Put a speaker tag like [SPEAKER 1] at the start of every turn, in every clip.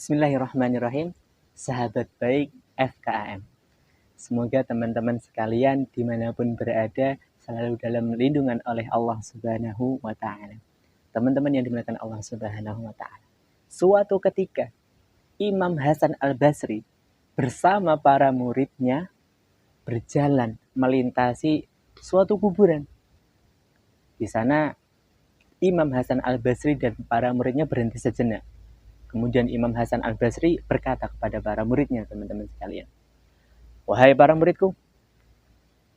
[SPEAKER 1] Bismillahirrahmanirrahim. Sahabat baik FKAM. Semoga teman-teman sekalian dimanapun berada selalu dalam lindungan oleh Allah Subhanahu wa Ta'ala. Teman-teman yang dimuliakan Allah Subhanahu wa Ta'ala. Suatu ketika Imam Hasan Al-Basri bersama para muridnya berjalan melintasi suatu kuburan. Di sana Imam Hasan Al-Basri dan para muridnya berhenti sejenak. Kemudian Imam Hasan Al-Basri berkata kepada para muridnya, teman-teman sekalian, "Wahai para muridku,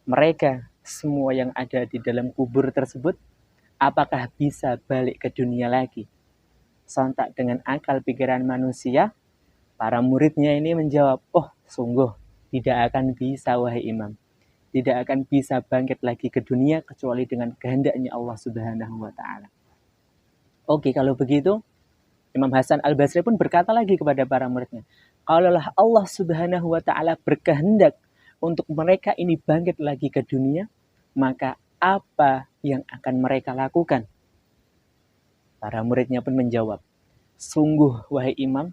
[SPEAKER 1] mereka semua yang ada di dalam kubur tersebut, apakah bisa balik ke dunia lagi?" Sontak dengan akal pikiran manusia, para muridnya ini menjawab, "Oh, sungguh tidak akan bisa, wahai Imam. Tidak akan bisa bangkit lagi ke dunia kecuali dengan kehendaknya Allah Subhanahu wa Ta'ala." Oke, kalau begitu, Imam Hasan Al-Basri pun berkata lagi kepada para muridnya, "Kalaulah Allah Subhanahu wa Ta'ala berkehendak untuk mereka ini bangkit lagi ke dunia, maka apa yang akan mereka lakukan?" Para muridnya pun menjawab, "Sungguh wahai Imam,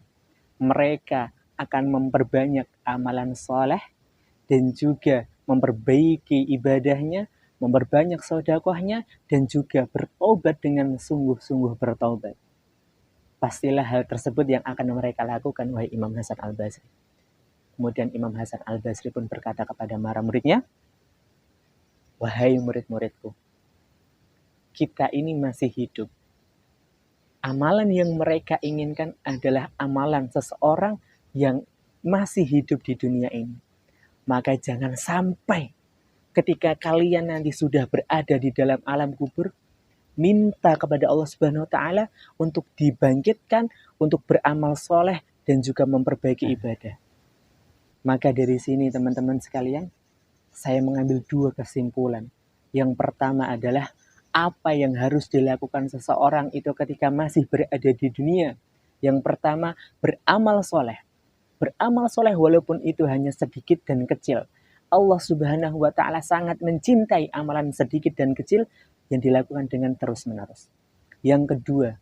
[SPEAKER 1] mereka akan memperbanyak amalan soleh dan juga memperbaiki ibadahnya, memperbanyak sedekahnya, dan juga bertobat dengan sungguh-sungguh bertobat. Pastilah hal tersebut yang akan mereka lakukan, wahai Imam Hasan Al-Basri." Kemudian Imam Hasan Al-Basri pun berkata kepada para muridnya, "Wahai murid-muridku, kita ini masih hidup. Amalan yang mereka inginkan adalah amalan seseorang yang masih hidup di dunia ini. Maka jangan sampai ketika kalian nanti sudah berada di dalam alam kubur, minta kepada Allah Subhanahu wa Ta'ala untuk dibangkitkan, untuk beramal soleh dan juga memperbaiki ibadah." Maka dari sini teman-teman sekalian, saya mengambil dua kesimpulan. Yang pertama adalah apa yang harus dilakukan seseorang itu ketika masih berada di dunia. Yang pertama, beramal soleh. Beramal soleh walaupun itu hanya sedikit dan kecil. Allah Subhanahu wa Ta'ala sangat mencintai amalan sedikit dan kecil yang dilakukan dengan terus-menerus. Yang kedua,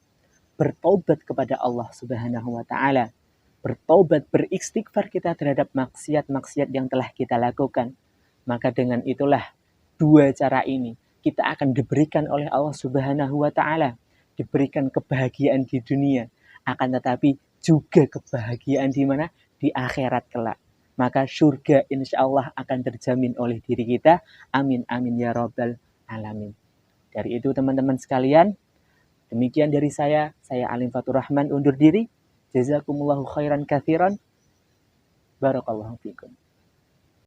[SPEAKER 1] bertobat kepada Allah Subhanahu wa Ta'ala. Bertobat, beristighfar kita terhadap maksiat-maksiat yang telah kita lakukan. Maka dengan itulah dua cara ini kita akan diberikan oleh Allah Subhanahu wa Ta'ala, diberikan kebahagiaan di dunia, akan tetapi juga kebahagiaan di mana? Di akhirat kelak. Maka surga insya Allah akan terjamin oleh diri kita. Amin amin ya rabbal alamin. Dari itu teman-teman sekalian, demikian dari saya Alim Fatur Rahman undur diri. Jazakumullahu khairan katsiran. Barakallahu fikum.